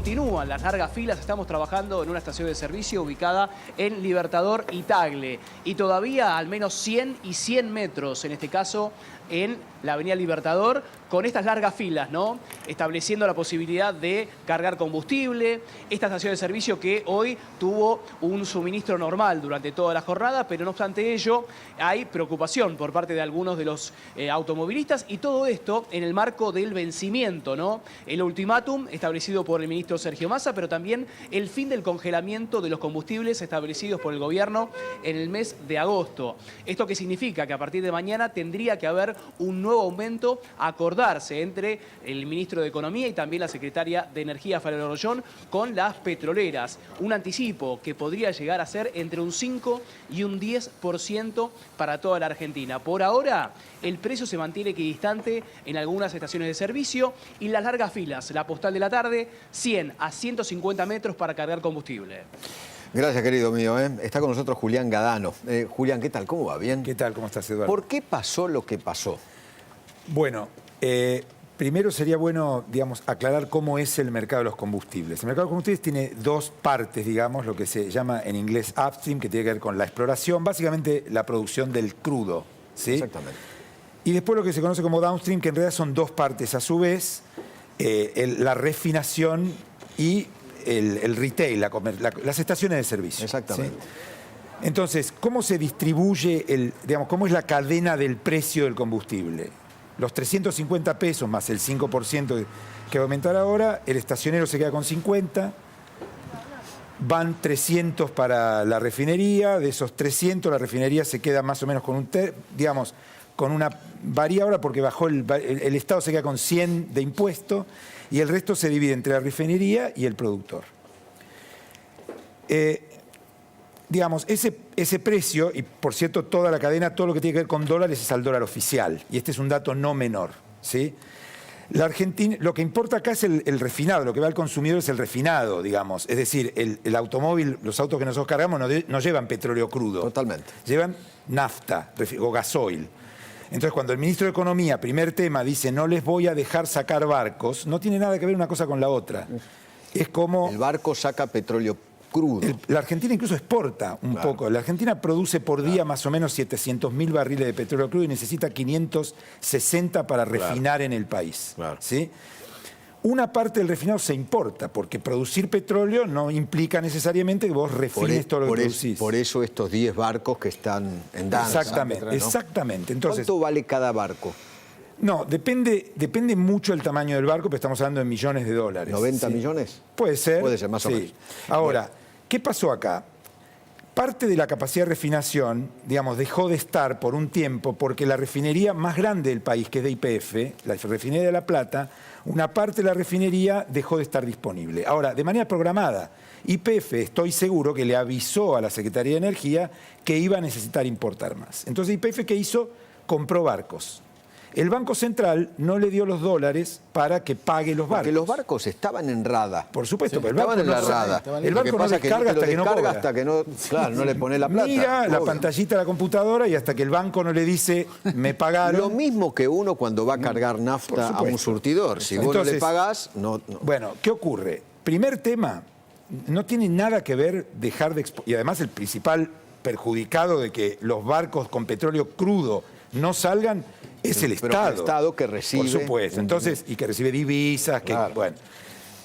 continúan las largas filas. Estamos trabajando en una estación de servicio ubicada en Libertador y Tagle. Y todavía al menos 100 y 100 metros, en este caso en la avenida Libertador, con estas largas filas, ¿no? Estableciendo la posibilidad de cargar combustible. Esta estación de servicio que hoy tuvo un suministro normal durante toda la jornada, pero no obstante ello, hay preocupación por parte de algunos de los automovilistas, y todo esto en el marco del vencimiento, ¿no? El ultimátum establecido por el ministro Sergio Massa, pero también el fin del congelamiento de los combustibles establecidos por el gobierno en el mes de agosto. ¿Esto qué significa? Que a partir de mañana tendría que haber un nuevo aumento a acordarse entre el ministro de Economía y también la secretaria de Energía, Fabiola Rollón, con las petroleras. Un anticipo que podría llegar a ser entre un 5 y un 10% para toda la Argentina. Por ahora, el precio se mantiene equidistante en algunas estaciones de servicio y las largas filas, la postal de la tarde, 100 a 150 metros para cargar combustible. Gracias, querido mío. Está con nosotros Julián Gadano. Julián, ¿qué tal? ¿Cómo va? ¿Bien? ¿Qué tal? ¿Cómo estás, Eduardo? ¿Por qué pasó lo que pasó? Bueno, primero sería bueno, digamos, aclarar cómo es el mercado de los combustibles. El mercado de los combustibles tiene dos partes, digamos, lo que se llama en inglés upstream, que tiene que ver con la exploración, básicamente la producción del crudo, ¿sí? Exactamente. Y después lo que se conoce como downstream, que en realidad son dos partes a su vez, la refinación y el retail, las estaciones de servicio. Exactamente. ¿Sí? Entonces, ¿cómo se distribuye, digamos, cómo es la cadena del precio del combustible? Los 350 pesos más el 5% que va a aumentar ahora, el estacionero se queda con 50, van 300 para la refinería, de esos 300 la refinería se queda más o menos con digamos, con una varía ahora porque bajó el Estado se queda con 100 de impuesto y el resto se divide entre la refinería y el productor. Digamos, ese precio, y por cierto toda la cadena, todo lo que tiene que ver con dólares es al dólar oficial, y este es un dato no menor, ¿sí? La Argentina, lo que importa acá es el refinado, lo que va al consumidor es el refinado, digamos, es decir, el automóvil, los autos que nosotros cargamos no llevan petróleo crudo. Totalmente. Llevan nafta o gasoil. Entonces, cuando el ministro de Economía, primer tema, dice no les voy a dejar sacar barcos, no tiene nada que ver una cosa con la otra. Es como... El barco saca petróleo crudo. La Argentina incluso exporta un poco. La Argentina produce por día más o menos 700.000 barriles de petróleo crudo y necesita 560 para refinar en el país. ¿Sí? Una parte del refinado se importa, porque producir petróleo no implica necesariamente que vos refines todo lo que producís. Por eso estos 10 barcos que están en danza. Exactamente, ¿no? Exactamente. Entonces, ¿cuánto vale cada barco? No, depende mucho del tamaño del barco, pero estamos hablando de millones de dólares. ¿90 millones? Puede ser. Puede ser, más o menos. Ahora, ¿qué pasó acá? Parte de la capacidad de refinación, digamos, dejó de estar por un tiempo porque la refinería más grande del país, que es de YPF, la refinería de La Plata, una parte de la refinería dejó de estar disponible. Ahora, de manera programada, YPF, estoy seguro que le avisó a la Secretaría de Energía que iba a necesitar importar más. Entonces, YPF, ¿qué hizo? Compró barcos. El Banco Central no le dio los dólares para que pague los barcos. Porque los barcos estaban en rada. Por supuesto, pero estaban en la rada. El banco no descarga hasta que no cobra. Hasta que no, claro, no le pone la plata. Mira la pantallita de la computadora y hasta que el banco no le dice, me pagaron. Lo mismo que uno cuando va a cargar nafta a un surtidor. Si vos no le pagás, no. Bueno, ¿qué ocurre? Primer tema, no tiene nada que ver dejar de exportar. Y además el principal perjudicado de que los barcos con petróleo crudo no salgan es el Estado. El Estado que recibe. Por supuesto. Entonces, y que recibe divisas. Bueno.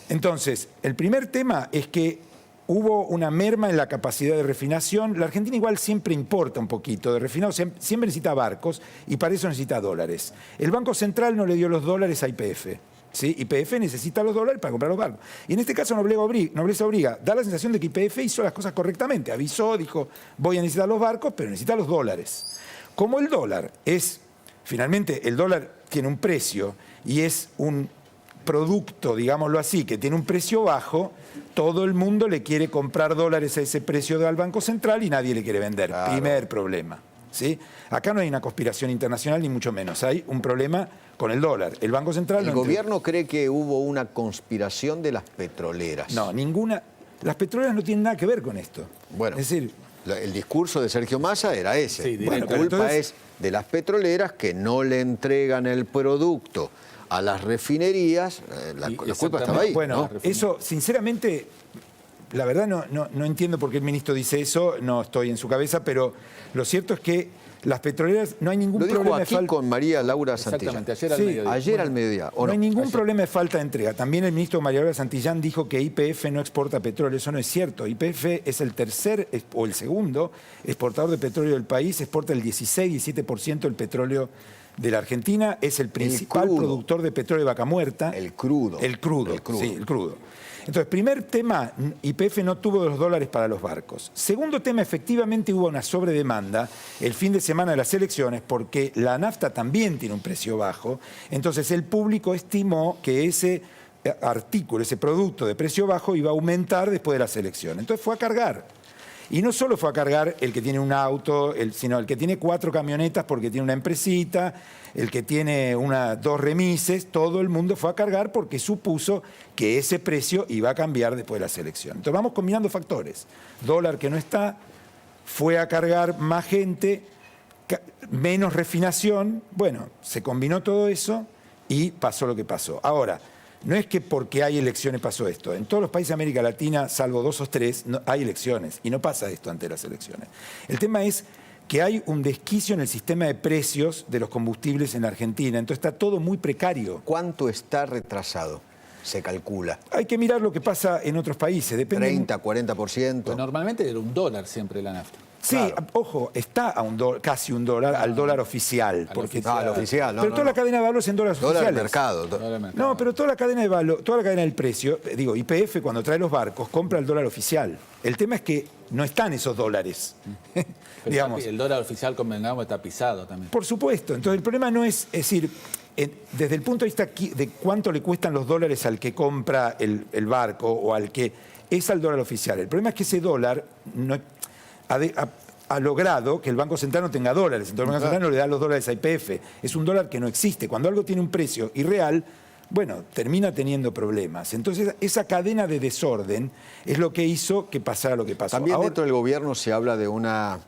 Entonces, el primer tema es que hubo una merma en la capacidad de refinación. La Argentina igual siempre importa un poquito de refinado, siempre necesita barcos y para eso necesita dólares. El Banco Central no le dio los dólares a YPF. ¿Sí? YPF necesita los dólares para comprar los barcos. Y en este caso Nobleza Obriga da la sensación de que YPF hizo las cosas correctamente. Avisó, dijo, voy a necesitar los barcos, pero necesita los dólares. Como el dólar es... Finalmente, el dólar tiene un precio y es un producto, digámoslo así, que tiene un precio bajo, todo el mundo le quiere comprar dólares a ese precio al Banco Central y nadie le quiere vender. Claro. Primer problema. ¿Sí? Acá no hay una conspiración internacional ni mucho menos, hay un problema con el dólar. El Banco Central... ¿El gobierno cree que hubo una conspiración de las petroleras? No, ninguna. Las petroleras no tienen nada que ver con esto. Bueno, es decir, el discurso de Sergio Massa era ese. Sí, la culpa es de las petroleras que no le entregan el producto a las refinerías, la culpa estaba ahí. Bueno, ¿no? eso, sinceramente, la verdad no entiendo por qué el ministro dice eso, no estoy en su cabeza, pero lo cierto es que las petroleras no hay ningún Lo dijo problema aquí de falta. con María Laura Santillán. Exactamente, ayer al Sí, mediodía. Ayer al mediodía. ¿o No hay ningún Ayer. problema de falta de entrega. También el ministro María Laura Santillán dijo que YPF no exporta petróleo. Eso no es cierto. YPF es el tercer o el segundo exportador de petróleo del país. Exporta el 16-17% del petróleo de la Argentina. Es el principal productor de petróleo de vaca muerta. El crudo. El crudo, El crudo. sí, el crudo. Entonces, primer tema, YPF no tuvo los dólares para los barcos. Segundo tema, efectivamente hubo una sobredemanda el fin de semana de las elecciones porque la nafta también tiene un precio bajo. Entonces, el público estimó que ese artículo, ese producto de precio bajo iba a aumentar después de las elecciones. Entonces, fue a cargar. Y no solo fue a cargar el que tiene un auto, sino el que tiene 4 camionetas porque tiene una empresita, el que tiene 2 remises, todo el mundo fue a cargar porque supuso que ese precio iba a cambiar después de las elecciones. Entonces vamos combinando factores. Dólar que no está, fue a cargar más gente, menos refinación. Bueno, se combinó todo eso y pasó lo que pasó. Ahora, no es que porque hay elecciones pasó esto. En todos los países de América Latina, salvo 2 o 3, hay elecciones y no pasa esto ante las elecciones. El tema es que hay un desquicio en el sistema de precios de los combustibles en Argentina. Entonces está todo muy precario. ¿Cuánto está retrasado? Se calcula. Hay que mirar lo que pasa en otros países. Depende 30, 40%. Pues normalmente era $1 siempre la nafta. Sí, Claro. Ojo, está a casi $1 al dólar oficial. Porque, al oficial, no, pero no, toda no. la cadena de valor es en dólares Dólar oficiales. mercado. No, pero toda la cadena de valor, toda la cadena del precio, digo, YPF cuando trae los barcos compra el dólar oficial. El tema es que no están esos dólares. Pero Digamos. el dólar oficial, convengamos, está pisado también. Por supuesto. Entonces el problema no es decir, desde el punto de vista de cuánto le cuestan los dólares al que compra el barco o al que es al dólar oficial. El problema es que ese dólar ha logrado que el Banco Central no tenga dólares. Entonces el Banco Central no le da los dólares a YPF. Es un dólar que no existe. Cuando algo tiene un precio irreal, bueno, termina teniendo problemas. Entonces esa cadena de desorden es lo que hizo que pasara lo que pasó. También Ahora, dentro del gobierno se habla de una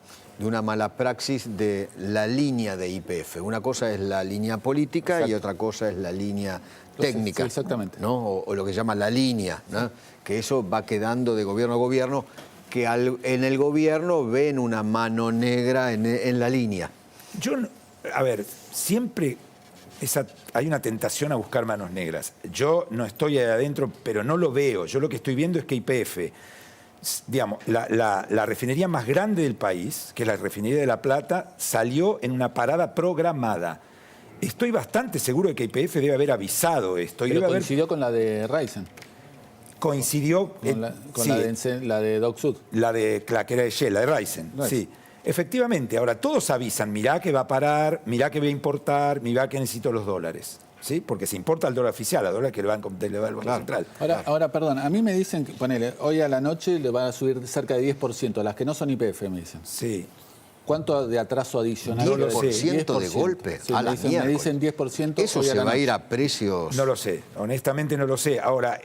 mala praxis de la línea de YPF. Una cosa es la línea política. Exacto. Y otra cosa es la línea técnica. Sí, exactamente. ¿no? O lo que llama la línea, ¿no? Que eso va quedando de gobierno a gobierno, que en el gobierno ven una mano negra en la línea. A ver, siempre hay una tentación a buscar manos negras. Yo no estoy ahí adentro, pero no lo veo. Yo lo que estoy viendo es que YPF, digamos, la refinería más grande del país, que es la refinería de La Plata, salió en una parada programada. Estoy bastante seguro de que YPF debe haber avisado esto. Y Pero debe coincidió con la de Ryzen, coincidió con sí, la de Doc Sud. la que era de Shell, la de Ryzen. Sí. Efectivamente, ahora todos avisan, mirá que va a parar, mirá que voy a importar, mirá que necesito los dólares. ¿Sí? Porque se importa al dólar oficial, al dólar que le va al Banco Central. Ahora, perdón, a mí me dicen que, ponele, hoy a la noche le van a subir cerca de 10%, las que no son YPF, me dicen. Sí. ¿Cuánto de atraso adicional? 10% de golpe. Sí, a la me dicen 10%. Eso hoy se la va a noche. ir a precios. No lo sé, honestamente no lo sé. Ahora,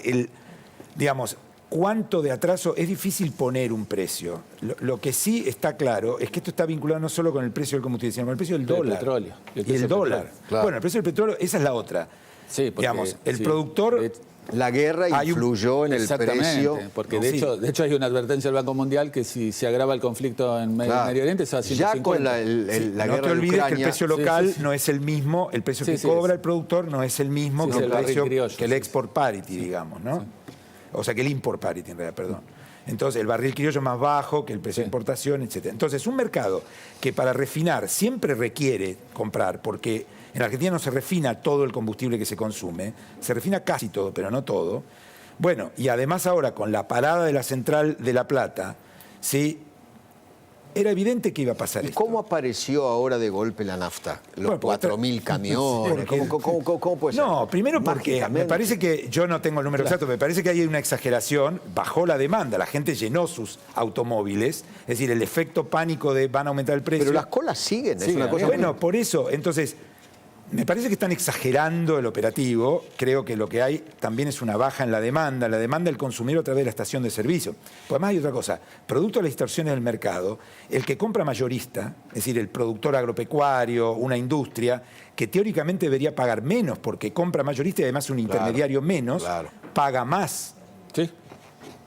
digamos, ¿cuánto de atraso? Es difícil poner un precio. Lo que sí está claro es que esto está vinculado no solo con el precio del combustible, sino con el precio del Del dólar. petróleo. Y el dólar. Claro. Bueno, el precio del petróleo, esa es la otra. Sí, porque, digamos, el sí, productor... La guerra influyó en el precio. Porque No, de, sí. hecho hay una advertencia del Banco Mundial que si se agrava el conflicto en Medio Oriente se va a 150. Ya con la No guerra te de olvides Ucrania, que el precio local no es el mismo, el precio que cobra el productor no es el mismo que el precio que el export parity, digamos, ¿no? Sí. O sea, que el import parity, en realidad, perdón. Entonces, el barril criollo es más bajo que el precio de importación, etc. Entonces, un mercado que para refinar siempre requiere comprar, porque en Argentina no se refina todo el combustible que se consume, se refina casi todo, pero no todo. Bueno, y además ahora con la parada de la central de La Plata, ¿sí? Era evidente que iba a pasar ¿Y esto. cómo apareció ahora de golpe la nafta? Los Bueno, 4.000 camiones. porque- ¿Cómo puede ser? No, primero porque me Mágicamente. parece que, yo no tengo el número exacto, me parece que hay una exageración, bajó la demanda, la gente llenó sus automóviles, es decir, el efecto pánico de van a aumentar el precio. Pero las colas siguen, es Siguen, una cosa Bueno, por eso, entonces, Me parece que están exagerando el operativo. Creo que lo que hay también es una baja en la demanda del consumidor a través de la estación de servicio. Pues además hay otra cosa. Producto de las distorsiones del mercado, el que compra mayorista, es decir, el productor agropecuario, una industria, que teóricamente debería pagar menos porque compra mayorista y además un intermediario menos, paga más. Sí.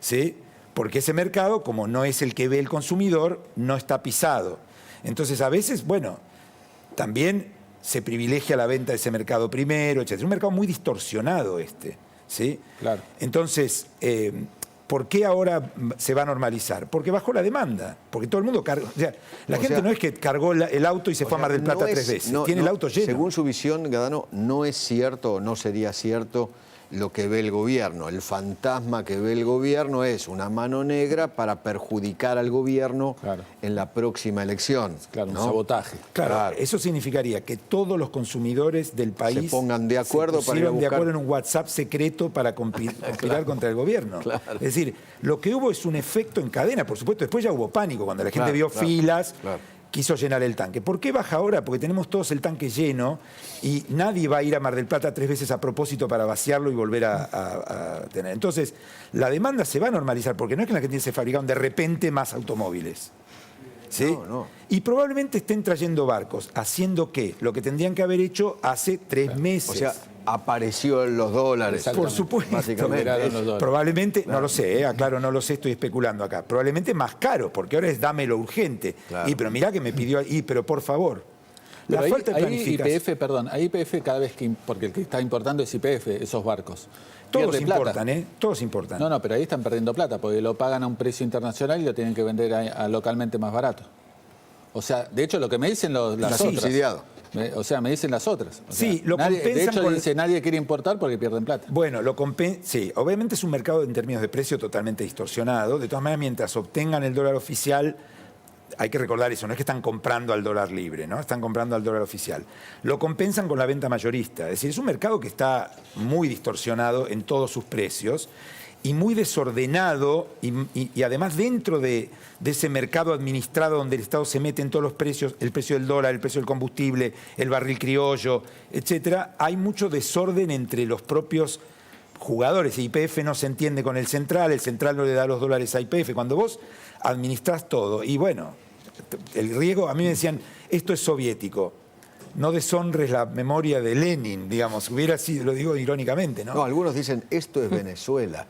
¿Sí? Porque ese mercado, como no es el que ve el consumidor, no está pisado. Entonces, a veces, bueno, también se privilegia la venta de ese mercado primero, etc. Es un mercado muy distorsionado ¿sí? Claro. Entonces, ¿por qué ahora se va a normalizar? Porque bajó la demanda, porque todo el mundo cargó. O sea, la gente no es que cargó el auto y se fue a Mar del Plata 3 veces, tiene el auto lleno. Según su visión, Gadano, no es cierto o no sería cierto lo que ve el gobierno. El fantasma que ve el gobierno es una mano negra para perjudicar al gobierno en la próxima elección. Claro, ¿no? un sabotaje. Claro, eso significaría que todos los consumidores del país se pongan de acuerdo para ir a buscar... de acuerdo en un WhatsApp secreto para conspirar contra el gobierno. Es decir, lo que hubo es un efecto en cadena, por supuesto. Después ya hubo pánico, cuando la gente vio filas... quiso llenar el tanque. ¿Por qué baja ahora? Porque tenemos todos el tanque lleno y nadie va a ir a Mar del Plata 3 veces a propósito para vaciarlo y volver a tener. Entonces, la demanda se va a normalizar porque no es que en la Argentina se fabricaron de repente más automóviles. ¿Sí? No. Y probablemente estén trayendo barcos, haciendo ¿qué? Lo que tendrían que haber hecho hace 3 meses. O sea, apareció los dólares. Por supuesto. Básicamente. Probablemente, no lo sé, aclaro, no lo sé, estoy especulando acá. Probablemente más caro, porque ahora es dámelo urgente. Y pero mirá que me pidió, pero por favor. Pero La falta de planificación. Hay YPF cada vez que, porque el que está importando es YPF, esos barcos. Todos importan, Todos importan. No, pero ahí están perdiendo plata, porque lo pagan a un precio internacional y lo tienen que vender a localmente más barato. O sea, de hecho, lo que me dicen las otras. Subsidiado. O sea, me dicen las otras. O sea, lo compensan. De hecho, dice, nadie quiere importar porque pierden plata. Bueno, sí, obviamente es un mercado en términos de precio totalmente distorsionado. De todas maneras, mientras obtengan el dólar oficial, hay que recordar eso, no es que están comprando al dólar libre, ¿no? Están comprando al dólar oficial. Lo compensan con la venta mayorista. Es decir, es un mercado que está muy distorsionado en todos sus precios y muy desordenado y además dentro de ese mercado administrado donde el Estado se mete en todos los precios, el precio del dólar, el precio del combustible, el barril criollo, etcétera, hay mucho desorden entre los propios jugadores. YPF no se entiende con el central no le da los dólares a YPF. Cuando vos administrás todo, y bueno, el riesgo, a mí me decían, esto es soviético. No deshonres la memoria de Lenin, digamos, hubiera sido, lo digo irónicamente, ¿no? No, algunos dicen, esto es Venezuela.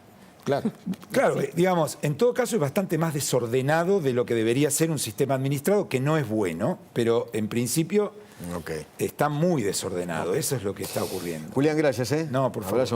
Claro, digamos, en todo caso es bastante más desordenado de lo que debería ser un sistema administrado, que no es bueno, pero en principio está muy desordenado. Eso es lo que está ocurriendo. Julián, gracias. No, por favor. Abrazo.